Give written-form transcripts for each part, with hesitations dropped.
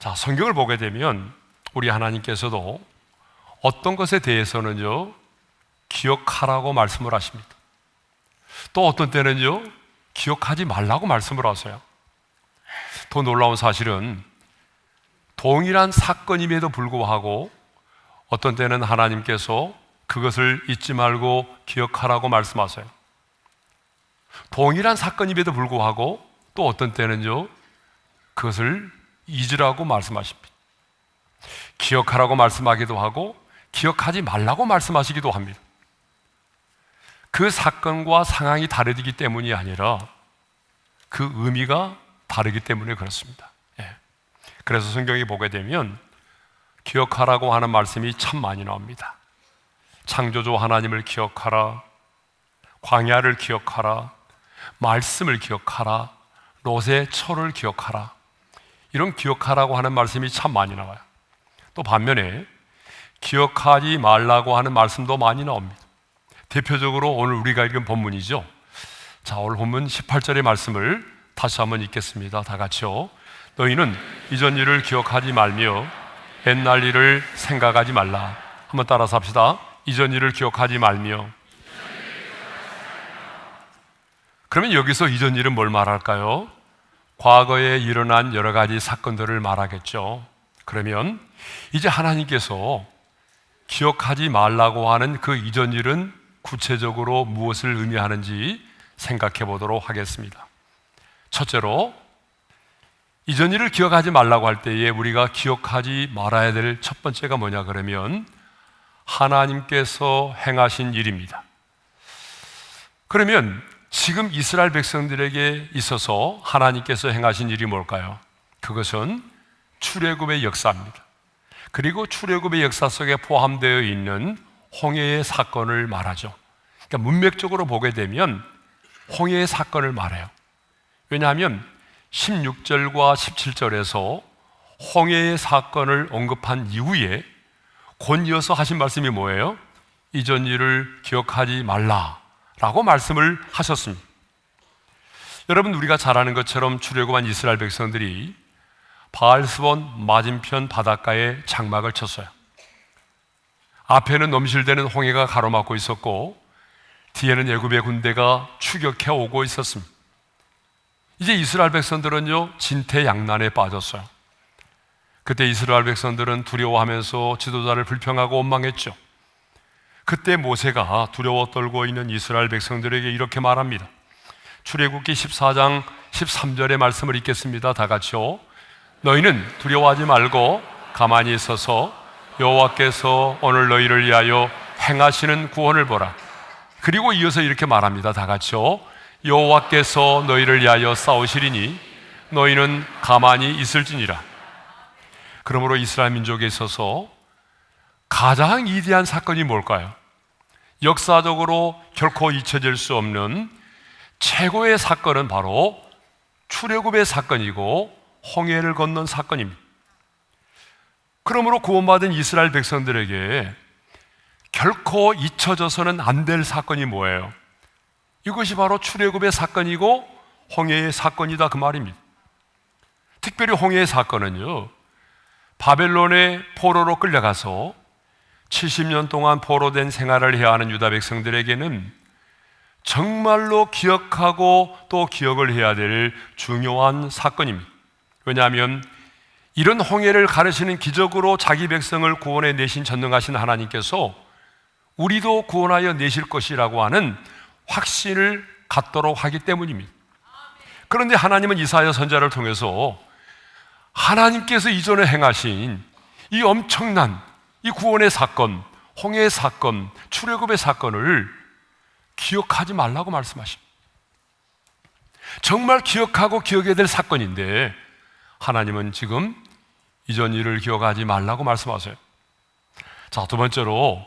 자, 성경을 보게 되면 우리 하나님께서도 어떤 것에 대해서는요, 기억하라고 말씀을 하십니다. 또 어떤 때는요, 기억하지 말라고 말씀을 하세요. 더 놀라운 사실은 동일한 사건임에도 불구하고 어떤 때는 하나님께서 그것을 잊지 말고 기억하라고 말씀하세요. 동일한 사건임에도 불구하고 또 어떤 때는요, 그것을 잊으라고 말씀하십니다. 기억하라고 말씀하기도 하고 기억하지 말라고 말씀하시기도 합니다. 그 사건과 상황이 다르기 때문이 아니라 그 의미가 다르기 때문에 그렇습니다. 그래서 성경에 보게 되면 기억하라고 하는 말씀이 참 많이 나옵니다. 창조주 하나님을 기억하라, 광야를 기억하라, 말씀을 기억하라, 롯의 처를 기억하라, 이런 기억하라고 하는 말씀이 참 많이 나와요. 또 반면에 기억하지 말라고 하는 말씀도 많이 나옵니다. 대표적으로 오늘 우리가 읽은 본문이죠. 자, 오늘 본문 18절의 말씀을 다시 한번 읽겠습니다. 다 같이요. 너희는 이전 일을 기억하지 말며 옛날 일을 생각하지 말라. 한번 따라서 합시다. 이전 일을 기억하지 말며. 그러면 여기서 이전 일은 뭘 말할까요? 과거에 일어난 여러 가지 사건들을 말하겠죠. 그러면 이제 하나님께서 기억하지 말라고 하는 그 이전 일은 구체적으로 무엇을 의미하는지 생각해 보도록 하겠습니다. 첫째로, 이전 일을 기억하지 말라고 할 때에 우리가 기억하지 말아야 될 첫 번째가 뭐냐 그러면 하나님께서 행하신 일입니다. 그러면 지금 이스라엘 백성들에게 있어서 하나님께서 행하신 일이 뭘까요? 그것은 출애굽의 역사입니다. 그리고 출애굽의 역사 속에 포함되어 있는 홍해의 사건을 말하죠. 그러니까 문맥적으로 보게 되면 홍해의 사건을 말해요. 왜냐하면 16절과 17절에서 홍해의 사건을 언급한 이후에 곧 이어서 하신 말씀이 뭐예요? 이전 일을 기억하지 말라라고 말씀을 하셨습니다. 여러분, 우리가 잘 아는 것처럼 출애굽한 이스라엘 백성들이 바알스본 맞은편 바닷가에 장막을 쳤어요. 앞에는 넘실대는 홍해가 가로막고 있었고 뒤에는 애굽의 군대가 추격해 오고 있었습니다. 이제 이스라엘 백성들은요, 진퇴양난에 빠졌어요. 그때 이스라엘 백성들은 두려워하면서 지도자를 불평하고 원망했죠. 그때 모세가 두려워 떨고 있는 이스라엘 백성들에게 이렇게 말합니다. 출애굽기 14장 13절의 말씀을 읽겠습니다. 다 같이요. 너희는 두려워하지 말고 가만히 있어서 여호와께서 오늘 너희를 위하여 행하시는 구원을 보라. 그리고 이어서 이렇게 말합니다. 다 같이요. 여호와께서 너희를 위하여 싸우시리니 너희는 가만히 있을지니라. 그러므로 이스라엘 민족에 있어서 가장 위대한 사건이 뭘까요? 역사적으로 결코 잊혀질 수 없는 최고의 사건은 바로 출애굽의 사건이고 홍해를 건넌 사건입니다. 그러므로 구원받은 이스라엘 백성들에게 결코 잊혀져서는 안 될 사건이 뭐예요? 이것이 바로 출애굽의 사건이고 홍해의 사건이다, 그 말입니다. 특별히 홍해의 사건은요, 바벨론의 포로로 끌려가서 70년 동안 포로된 생활을 해야 하는 유다 백성들에게는 정말로 기억하고 또 기억을 해야 될 중요한 사건입니다. 왜냐하면 이런 홍해를 가르시는 기적으로 자기 백성을 구원해 내신 전능하신 하나님께서 우리도 구원하여 내실 것이라고 하는 확신을 갖도록 하기 때문입니다. 그런데 하나님은 이사야 선지자를 통해서 하나님께서 이전에 행하신 이 엄청난 이 구원의 사건, 홍해의 사건, 출애굽의 사건을 기억하지 말라고 말씀하십니다. 정말 기억하고 기억해야 될 사건인데 하나님은 지금 이전 일을 기억하지 말라고 말씀하세요. 자, 두 번째로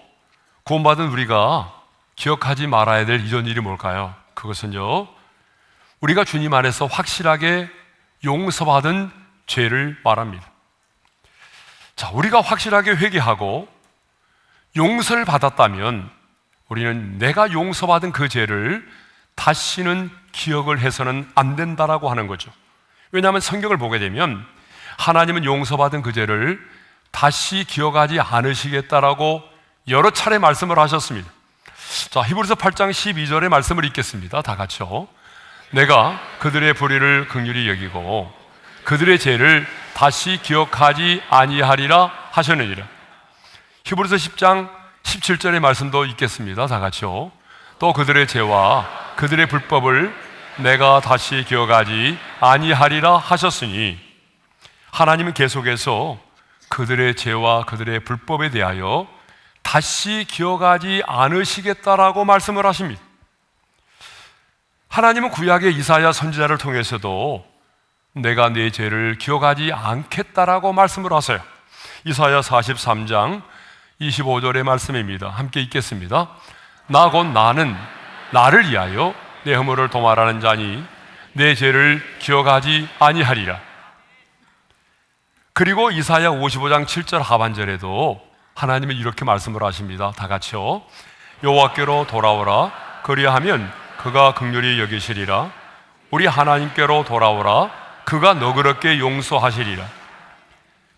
구원받은 우리가 기억하지 말아야 될 이전 일이 뭘까요? 그것은요, 우리가 주님 안에서 확실하게 용서받은 죄를 말합니다. 자, 우리가 확실하게 회개하고 용서를 받았다면 우리는 내가 용서받은 그 죄를 다시는 기억을 해서는 안 된다라고 하는 거죠. 왜냐하면 성경을 보게 되면 하나님은 용서받은 그 죄를 다시 기억하지 않으시겠다라고 여러 차례 말씀을 하셨습니다. 자, 히브리서 8장 12절의 말씀을 읽겠습니다. 다 같이요. 내가 그들의 불의를 긍휼히 여기고 그들의 죄를 다시 기억하지 아니하리라 하셨느니라. 히브리서 10장 17절의 말씀도 읽겠습니다. 다 같이요. 또 그들의 죄와 그들의 불법을 내가 다시 기억하지 아니하리라 하셨으니, 하나님은 계속해서 그들의 죄와 그들의 불법에 대하여 다시 기억하지 않으시겠다라고 말씀을 하십니다. 하나님은 구약의 이사야 선지자를 통해서도 내가 네 죄를 기억하지 않겠다라고 말씀을 하세요. 이사야 43장 25절의 말씀입니다. 함께 읽겠습니다. 나 곧 나는 나를 위하여 내 허물을 도말하는 자니 내 죄를 기억하지 아니하리라. 그리고 이사야 55장 7절 하반절에도 하나님은 이렇게 말씀을 하십니다. 다 같이요. 여호와께로 돌아오라. 그리하면 그가 긍휼히 여기시리라. 우리 하나님께로 돌아오라. 그가 너그럽게 용서하시리라.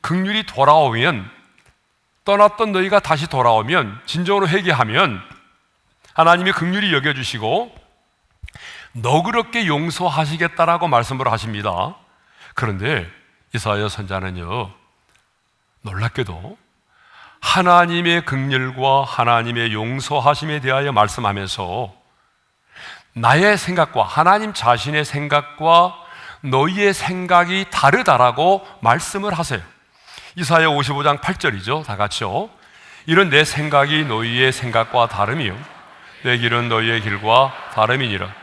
긍휼히 돌아오면, 떠났던 너희가 다시 돌아오면, 진정으로 회개하면 하나님이 긍휼히 여겨주시고 너그럽게 용서하시겠다라고 말씀을 하십니다. 그런데 이사야 선지자는요, 놀랍게도 하나님의 긍휼과 하나님의 용서하심에 대하여 말씀하면서 나의 생각과 하나님 자신의 생각과 너희의 생각이 다르다라고 말씀을 하세요. 이사야 55장 8절이죠. 다 같이요. 이런 내 생각이 너희의 생각과 다름이요 내 길은 너희의 길과 다름이니라.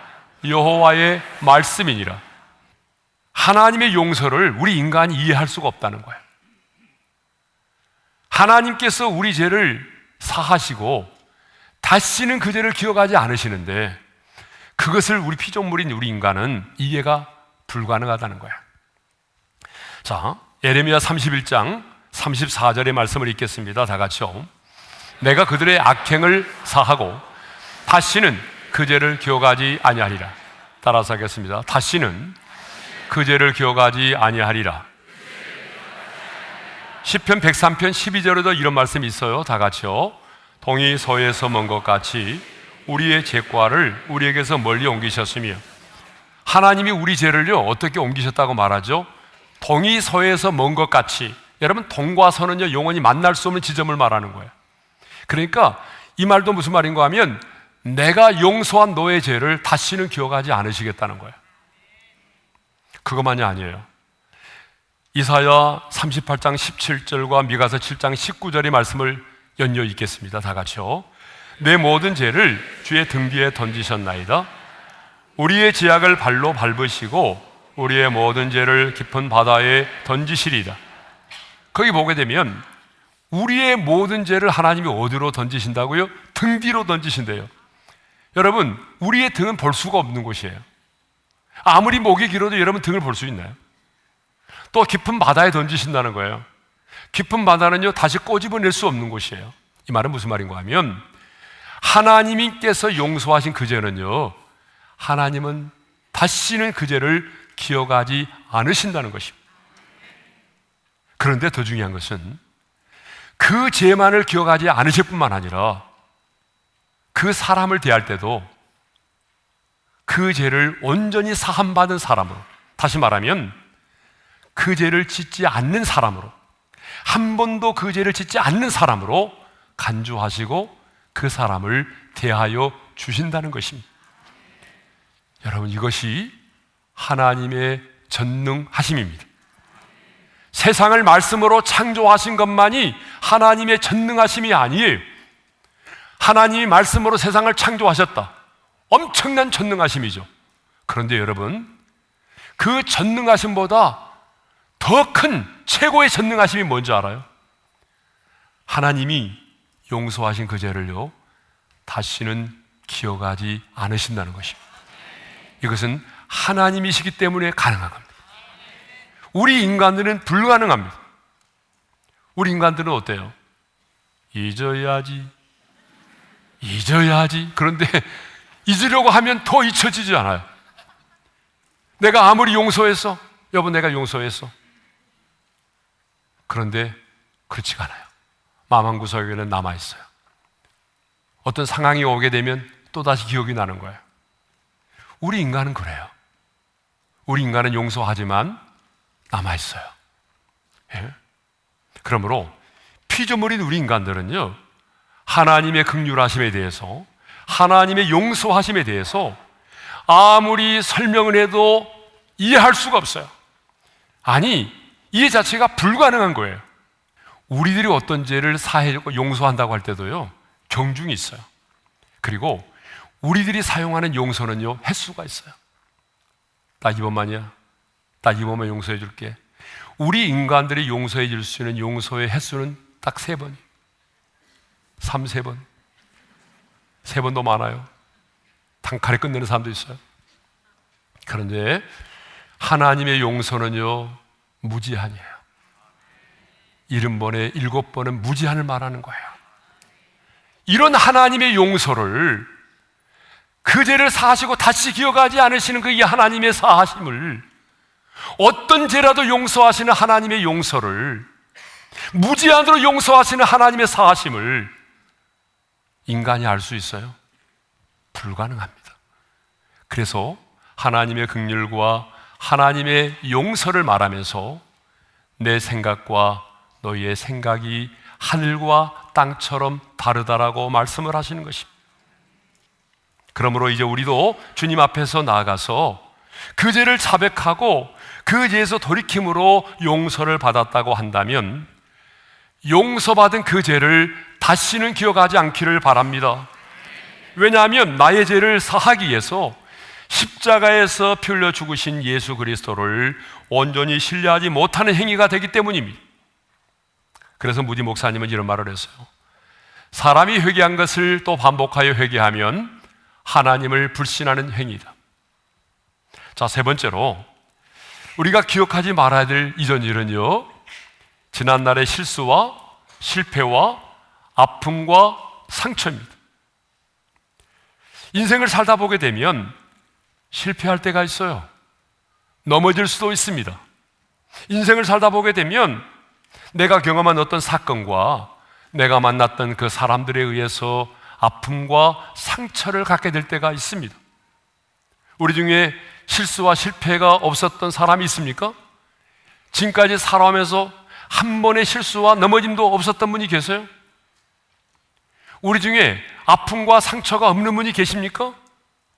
여호와의 말씀이니라. 하나님의 용서를 우리 인간이 이해할 수가 없다는 거예요. 하나님께서 우리 죄를 사하시고 다시는 그 죄를 기억하지 않으시는데, 그것을 우리 피조물인 우리 인간은 이해가 불가능하다는 거야. 자, 예레미야 31장 34절의 말씀을 읽겠습니다. 다 같이요. 내가 그들의 악행을 사하고 다시는 그 죄를 기억하지 아니하리라. 따라서 하겠습니다. 다시는 그 죄를 기억하지 아니하리라. 시편 103편 12절에도 이런 말씀이 있어요. 다 같이요. 동이 서에서 먼 것 같이 우리의 죄과를 우리에게서 멀리 옮기셨으며, 하나님이 우리 죄를요 어떻게 옮기셨다고 말하죠? 동이 서에서 먼 것 같이. 여러분, 동과 서는요 영원히 만날 수 없는 지점을 말하는 거예요. 그러니까 이 말도 무슨 말인가 하면, 내가 용서한 너의 죄를 다시는 기억하지 않으시겠다는 거예요. 그것만이 아니에요. 이사야 38장 17절과 미가서 7장 19절의 말씀을 연이어 읽겠습니다. 다 같이요. 내 모든 죄를 주의 등 뒤에 던지셨나이다. 우리의 죄악을 발로 밟으시고 우리의 모든 죄를 깊은 바다에 던지시리다. 거기 보게 되면 우리의 모든 죄를 하나님이 어디로 던지신다고요? 등 뒤로 던지신대요. 여러분, 우리의 등은 볼 수가 없는 곳이에요. 아무리 목이 길어도 여러분 등을 볼 수 있나요? 또 깊은 바다에 던지신다는 거예요. 깊은 바다는요 다시 꼬집어낼 수 없는 곳이에요. 이 말은 무슨 말인가 하면, 하나님께서 용서하신 그 죄는요 하나님은 다시는 그 죄를 기억하지 않으신다는 것입니다. 그런데 더 중요한 것은 그 죄만을 기억하지 않으실 뿐만 아니라 그 사람을 대할 때도 그 죄를 온전히 사함받은 사람으로, 다시 말하면 그 죄를 짓지 않는 사람으로, 한 번도 그 죄를 짓지 않는 사람으로 간주하시고 그 사람을 대하여 주신다는 것입니다. 여러분, 이것이 하나님의 전능하심입니다. 세상을 말씀으로 창조하신 것만이 하나님의 전능하심이 아니에요. 하나님이 말씀으로 세상을 창조하셨다. 엄청난 전능하심이죠. 그런데 여러분, 그 전능하심보다 더 큰 최고의 전능하심이 뭔지 알아요? 하나님이 용서하신 그 죄를요 다시는 기억하지 않으신다는 것입니다. 이것은 하나님이시기 때문에 가능한 겁니다. 우리 인간들은 불가능합니다. 우리 인간들은 어때요? 잊어야지. 그런데 잊으려고 하면 더 잊혀지지 않아요. 내가 아무리 용서했어. 여보, 내가 용서했어. 그런데 그렇지가 않아요. 마음 한구석에는 남아있어요. 어떤 상황이 오게 되면 또다시 기억이 나는 거예요. 우리 인간은 그래요. 우리 인간은 용서하지만 남아있어요. 예? 그러므로 피조물인 우리 인간들은요, 하나님의 긍휼하심에 대해서, 하나님의 용서하심에 대해서 아무리 설명을 해도 이해할 수가 없어요. 아니, 이해 자체가 불가능한 거예요. 우리들이 어떤 죄를 사해주고 용서한다고 할 때도요, 경중이 있어요. 그리고 우리들이 사용하는 용서는요, 횟수가 있어요. 나 이번만이야. 나 이번만 용서해 줄게. 우리 인간들이 용서해 줄 수 있는 용서의 횟수는 딱 3번이에요. 3번. 3번도 많아요. 단칼에 끝내는 사람도 있어요. 그런데 하나님의 용서는요, 무제한이에요. 70번에 7번은 무제한을 말하는 거예요. 이런 하나님의 용서를, 그 죄를 사하시고 다시 기억하지 않으시는 그 이 하나님의 사하심을, 어떤 죄라도 용서하시는 하나님의 용서를, 무제한으로 용서하시는 하나님의 사하심을 인간이 알 수 있어요? 불가능합니다. 그래서 하나님의 긍휼과 하나님의 용서를 말하면서 내 생각과 너희의 생각이 하늘과 땅처럼 다르다라고 말씀을 하시는 것입니다. 그러므로 이제 우리도 주님 앞에서 나아가서 그 죄를 자백하고 그 죄에서 돌이킴으로 용서를 받았다고 한다면 용서받은 그 죄를 다시는 기억하지 않기를 바랍니다. 왜냐하면 나의 죄를 사하기 위해서 십자가에서 피 흘려 죽으신 예수 그리스도를 온전히 신뢰하지 못하는 행위가 되기 때문입니다. 그래서 무디 목사님은 이런 말을 했어요. 사람이 회개한 것을 또 반복하여 회개하면 하나님을 불신하는 행위다. 자, 3번째로 우리가 기억하지 말아야 될 이전 일은요, 지난날의 실수와 실패와 아픔과 상처입니다. 인생을 살다 보게 되면 실패할 때가 있어요. 넘어질 수도 있습니다. 인생을 살다 보게 되면 내가 경험한 어떤 사건과 내가 만났던 그 사람들에 의해서 아픔과 상처를 갖게 될 때가 있습니다. 우리 중에 실수와 실패가 없었던 사람이 있습니까? 지금까지 살아오면서 한 번의 실수와 넘어짐도 없었던 분이 계세요? 우리 중에 아픔과 상처가 없는 분이 계십니까?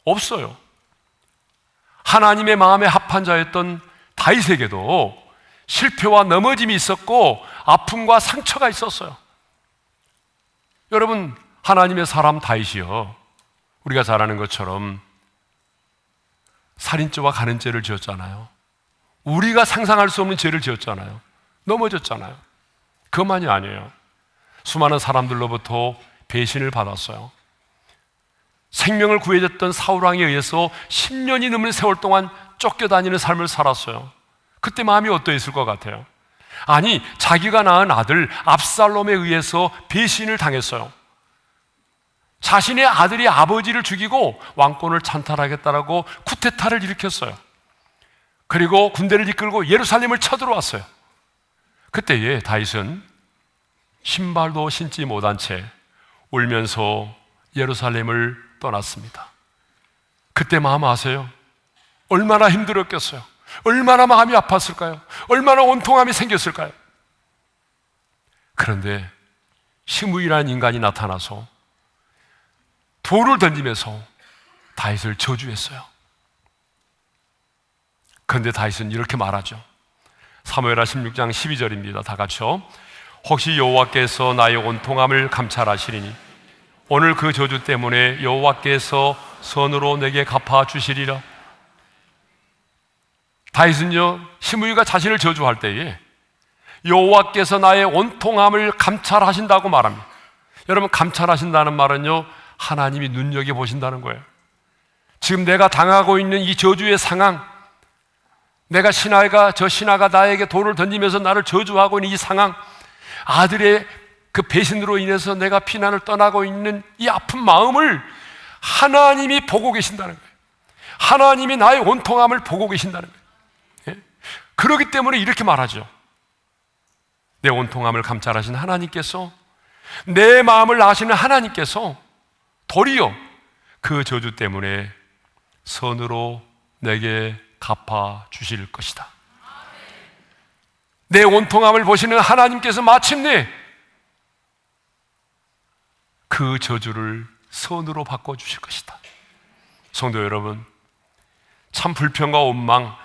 없어요. 하나님의 마음에 합한 자였던 다윗에게도 실패와 넘어짐이 있었고 아픔과 상처가 있었어요. 여러분, 하나님의 사람 다윗이요, 우리가 잘 아는 것처럼 살인죄와 간음죄를 지었잖아요. 우리가 상상할 수 없는 죄를 지었잖아요. 넘어졌잖아요. 그것만이 아니에요. 수많은 사람들로부터 배신을 받았어요. 생명을 구해줬던 사울왕에 의해서 10년이 넘는 세월 동안 쫓겨다니는 삶을 살았어요. 그때 마음이 어떠했을 것 같아요? 아니, 자기가 낳은 아들 압살롬에 의해서 배신을 당했어요. 자신의 아들이 아버지를 죽이고 왕권을 찬탈하겠다라고 쿠데타를 일으켰어요. 그리고 군대를 이끌고 예루살렘을 쳐들어왔어요. 그때에 다윗은 신발도 신지 못한 채 울면서 예루살렘을 떠났습니다. 그때 마음 아세요? 얼마나 힘들었겠어요? 얼마나 마음이 아팠을까요? 얼마나 원통함이 생겼을까요? 그런데 시므이라는 인간이 나타나서 돌을 던지면서 다윗을 저주했어요. 그런데 다윗은 이렇게 말하죠. 사무엘하 16장 12절입니다. 다 같이요. 혹시 여호와께서 나의 온통함을 감찰하시리니 오늘 그 저주 때문에 여호와께서 선으로 내게 갚아주시리라. 다윗은요, 시므이가 자신을 저주할 때에 여호와께서 나의 온통함을 감찰하신다고 말합니다. 여러분, 감찰하신다는 말은요, 하나님이 눈여겨보신다는 거예요. 지금 내가 당하고 있는 이 저주의 상황, 내가 저 신하가 나에게 돌을 던지면서 나를 저주하고 있는 이 상황, 아들의 그 배신으로 인해서 내가 피난을 떠나고 있는 이 아픈 마음을 하나님이 보고 계신다는 거예요. 하나님이 나의 온통함을 보고 계신다는 거예요. 예? 그렇기 때문에 이렇게 말하죠. 내 온통함을 감찰하신 하나님께서, 내 마음을 아시는 하나님께서 도리어 그 저주 때문에 선으로 내게 갚아 주실 것이다. 내 온통함을 보시는 하나님께서 마침내 그 저주를 선으로 바꿔 주실 것이다. 성도 여러분, 참 불평과 원망,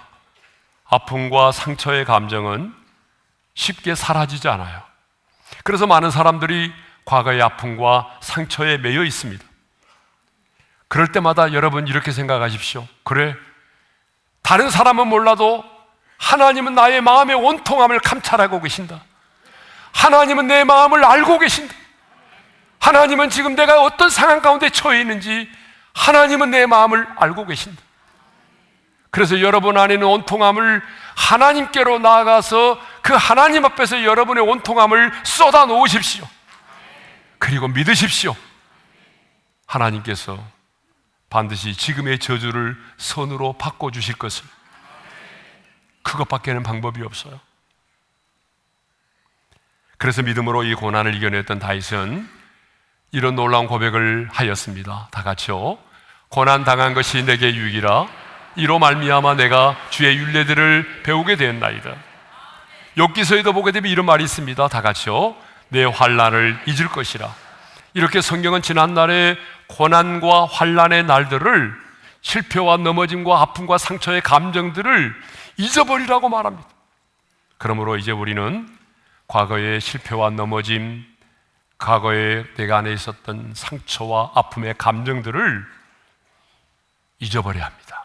아픔과 상처의 감정은 쉽게 사라지지 않아요. 그래서 많은 사람들이 과거의 아픔과 상처에 매여 있습니다. 그럴 때마다 여러분 이렇게 생각하십시오. 그래, 다른 사람은 몰라도 하나님은 나의 마음의 온통함을 감찰하고 계신다. 하나님은 내 마음을 알고 계신다. 하나님은 지금 내가 어떤 상황 가운데 처해 있는지 하나님은 내 마음을 알고 계신다. 그래서 여러분 안에 있는 온통함을 하나님께로 나아가서 그 하나님 앞에서 여러분의 온통함을 쏟아 놓으십시오. 그리고 믿으십시오. 하나님께서 반드시 지금의 저주를 선으로 바꿔주실 것을. 그것밖에는 방법이 없어요. 그래서 믿음으로 이 고난을 이겨냈던 다윗은 이런 놀라운 고백을 하였습니다. 다 같이요. 고난 당한 것이 내게 유익이라. 이로 말미암아 내가 주의 율례들을 배우게 되었나이다. 욥기서에도 보게 되면 이런 말이 있습니다. 다 같이요. 내 환난을 잊을 것이라. 이렇게 성경은 지난날의 고난과 환난의 날들을, 실패와 넘어짐과 아픔과 상처의 감정들을 잊어버리라고 말합니다. 그러므로 이제 우리는 과거의 실패와 넘어짐, 과거에 내가 안에 있었던 상처와 아픔의 감정들을 잊어버려야 합니다.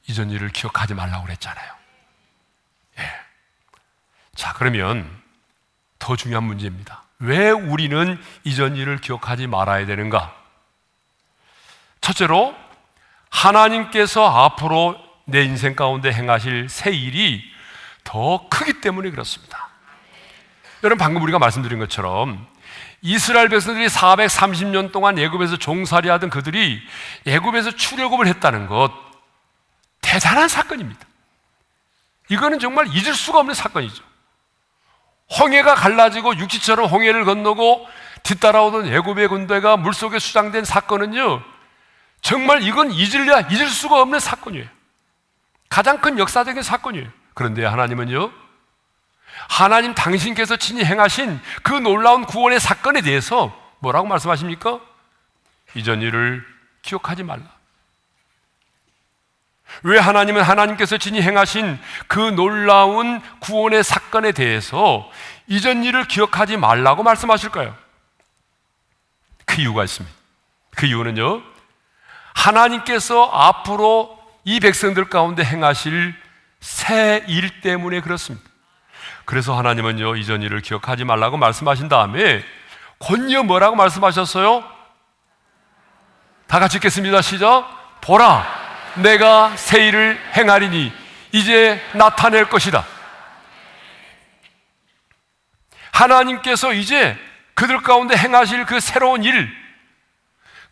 이전 일을 기억하지 말라고 그랬잖아요. 예. 자, 그러면 더 중요한 문제입니다. 왜 우리는 이전 일을 기억하지 말아야 되는가? 첫째로, 하나님께서 앞으로 내 인생 가운데 행하실 새 일이 더 크기 때문에 그렇습니다. 여러분, 방금 우리가 말씀드린 것처럼 이스라엘 백성들이 430년 동안 애굽에서 종살이 하던 그들이 애굽에서 출애굽을 했다는 것, 대단한 사건입니다. 이거는 정말 잊을 수가 없는 사건이죠. 홍해가 갈라지고 육지처럼 홍해를 건너고 뒤따라오던 애굽의 군대가 물속에 수장된 사건은요, 정말 이건 잊을 수가 없는 사건이에요. 가장 큰 역사적인 사건이에요. 그런데 하나님은요, 하나님 당신께서 친히 행하신 그 놀라운 구원의 사건에 대해서 뭐라고 말씀하십니까? 이전 일을 기억하지 말라. 왜 하나님은 하나님께서 친히 행하신 그 놀라운 구원의 사건에 대해서 이전 일을 기억하지 말라고 말씀하실까요? 그 이유가 있습니다. 그 이유는요, 하나님께서 앞으로 이 백성들 가운데 행하실 새 일 때문에 그렇습니다. 그래서 하나님은요, 이전 일을 기억하지 말라고 말씀하신 다음에 곧이어 뭐라고 말씀하셨어요? 다 같이 읽겠습니다. 시작. 보라, 내가 새 일을 행하리니 이제 나타낼 것이다. 하나님께서 이제 그들 가운데 행하실 그 새로운 일,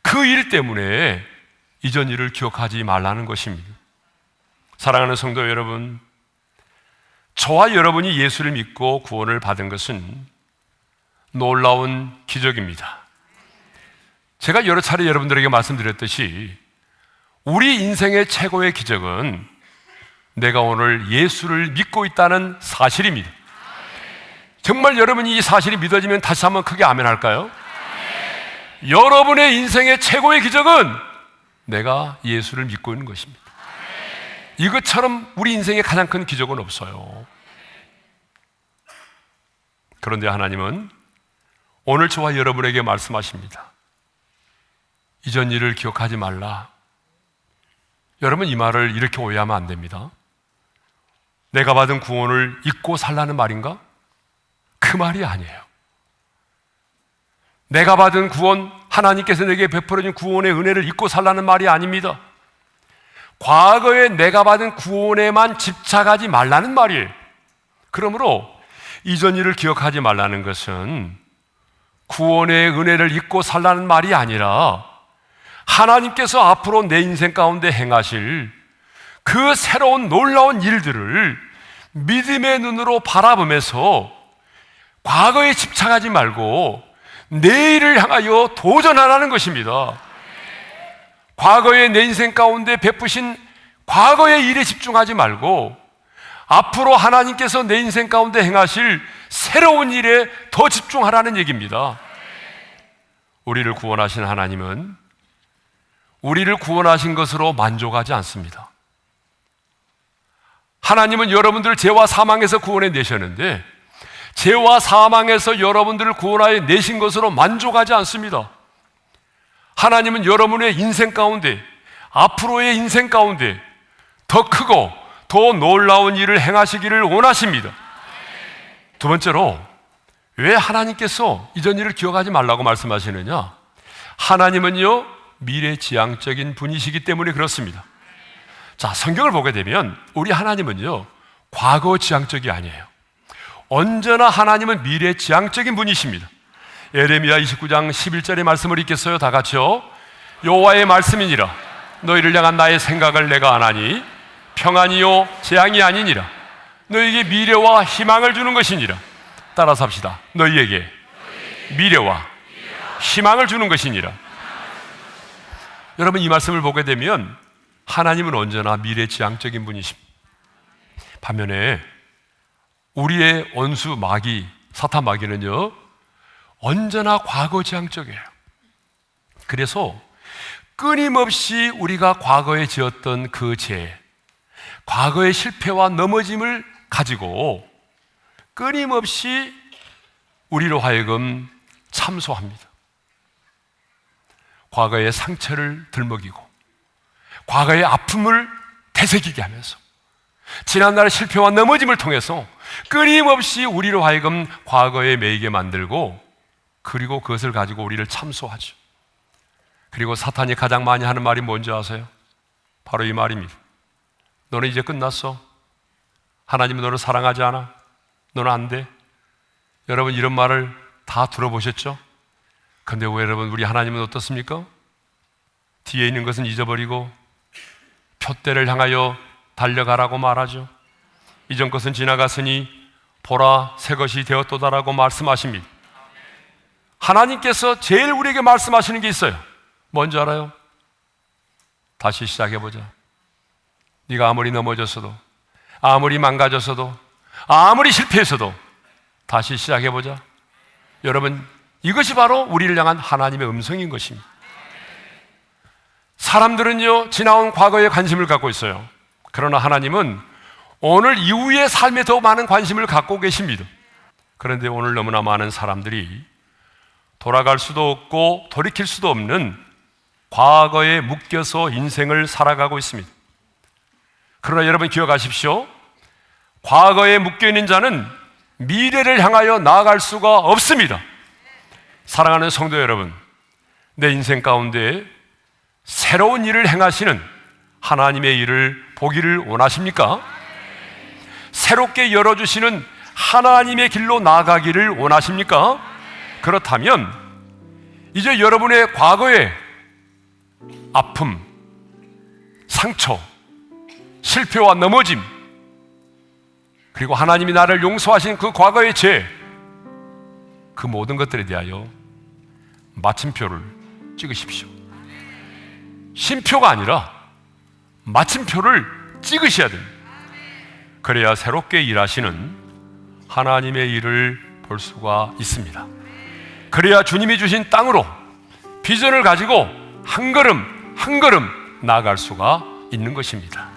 그 일 때문에 이전 일을 기억하지 말라는 것입니다. 사랑하는 성도 여러분, 저와 여러분이 예수를 믿고 구원을 받은 것은 놀라운 기적입니다. 제가 여러 차례 여러분들에게 말씀드렸듯이 우리 인생의 최고의 기적은 내가 오늘 예수를 믿고 있다는 사실입니다. 정말 여러분이 이 사실이 믿어지면 다시 한번 크게 아멘 할까요? 여러분의 인생의 최고의 기적은 내가 예수를 믿고 있는 것입니다. 이것처럼 우리 인생의 가장 큰 기적은 없어요. 그런데 하나님은 오늘 저와 여러분에게 말씀하십니다. 이전 일을 기억하지 말라. 여러분, 이 말을 이렇게 오해하면 안 됩니다. 내가 받은 구원을 잊고 살라는 말인가? 그 말이 아니에요. 내가 받은 구원, 하나님께서 내게 베풀어준 구원의 은혜를 잊고 살라는 말이 아닙니다. 과거에 내가 받은 구원에만 집착하지 말라는 말이에요. 그러므로 이전 일을 기억하지 말라는 것은 구원의 은혜를 잊고 살라는 말이 아니라 하나님께서 앞으로 내 인생 가운데 행하실 그 새로운 놀라운 일들을 믿음의 눈으로 바라보면서 과거에 집착하지 말고 내일을 향하여 도전하라는 것입니다. 과거의 내 인생 가운데 베푸신 과거의 일에 집중하지 말고 앞으로 하나님께서 내 인생 가운데 행하실 새로운 일에 더 집중하라는 얘기입니다. 우리를 구원하신 하나님은 우리를 구원하신 것으로 만족하지 않습니다. 하나님은 여러분들을 죄와 사망에서 구원해 내셨는데 죄와 사망에서 여러분들을 구원하여 내신 것으로 만족하지 않습니다. 하나님은 여러분의 인생 가운데, 앞으로의 인생 가운데 더 크고 더 놀라운 일을 행하시기를 원하십니다. 두 번째로, 왜 하나님께서 이전 일을 기억하지 말라고 말씀하시느냐? 하나님은요, 미래지향적인 분이시기 때문에 그렇습니다. 자, 성경을 보게 되면 우리 하나님은요, 과거지향적이 아니에요. 언제나 하나님은 미래지향적인 분이십니다. 예레미야 29장 11절의 말씀을 읽겠어요? 다 같이요. 여호와의 말씀이니라. 너희를 향한 나의 생각을 내가 아나니 평안이요 재앙이 아니니라. 너희에게 미래와 희망을 주는 것이니라. 따라서 합시다. 너희에게 미래와 희망을 주는 것이니라. 여러분, 이 말씀을 보게 되면 하나님은 언제나 미래지향적인 분이십니다. 반면에 우리의 원수 마귀, 사탄 마귀는요, 언제나 과거지향적이에요. 그래서 끊임없이 우리가 과거에 지었던 그 죄, 과거의 실패와 넘어짐을 가지고 끊임없이 우리로 하여금 참소합니다. 과거의 상처를 들먹이고 과거의 아픔을 되새기게 하면서 지난날의 실패와 넘어짐을 통해서 끊임없이 우리로 하여금 과거에 매이게 만들고, 그리고 그것을 가지고 우리를 참소하죠. 그리고 사탄이 가장 많이 하는 말이 뭔지 아세요? 바로 이 말입니다. 너는 이제 끝났어. 하나님은 너를 사랑하지 않아. 너는 안 돼. 여러분, 이런 말을 다 들어보셨죠? 근데 왜 여러분, 우리 하나님은 어떻습니까? 뒤에 있는 것은 잊어버리고 표대를 향하여 달려가라고 말하죠. 이전 것은 지나갔으니 보라 새 것이 되었도다라고 말씀하십니다. 하나님께서 제일 우리에게 말씀하시는 게 있어요. 뭔지 알아요? 다시 시작해보자. 네가 아무리 넘어졌어도, 아무리 망가졌어도, 아무리 실패했어도 다시 시작해보자. 여러분, 이것이 바로 우리를 향한 하나님의 음성인 것입니다. 사람들은요, 지나온 과거에 관심을 갖고 있어요. 그러나 하나님은 오늘 이후의 삶에 더 많은 관심을 갖고 계십니다. 그런데 오늘 너무나 많은 사람들이 돌아갈 수도 없고 돌이킬 수도 없는 과거에 묶여서 인생을 살아가고 있습니다. 그러나 여러분 기억하십시오. 과거에 묶여있는 자는 미래를 향하여 나아갈 수가 없습니다. 사랑하는 성도 여러분, 내 인생 가운데 새로운 일을 행하시는 하나님의 일을 보기를 원하십니까? 새롭게 열어주시는 하나님의 길로 나아가기를 원하십니까? 그렇다면 이제 여러분의 과거의 아픔, 상처, 실패와 넘어짐, 그리고 하나님이 나를 용서하신 그 과거의 죄, 그 모든 것들에 대하여 마침표를 찍으십시오. 쉼표가 아니라 마침표를 찍으셔야 됩니다. 그래야 새롭게 일하시는 하나님의 일을 볼 수가 있습니다. 그래야 주님이 주신 땅으로 비전을 가지고 한 걸음 한 걸음 나아갈 수가 있는 것입니다.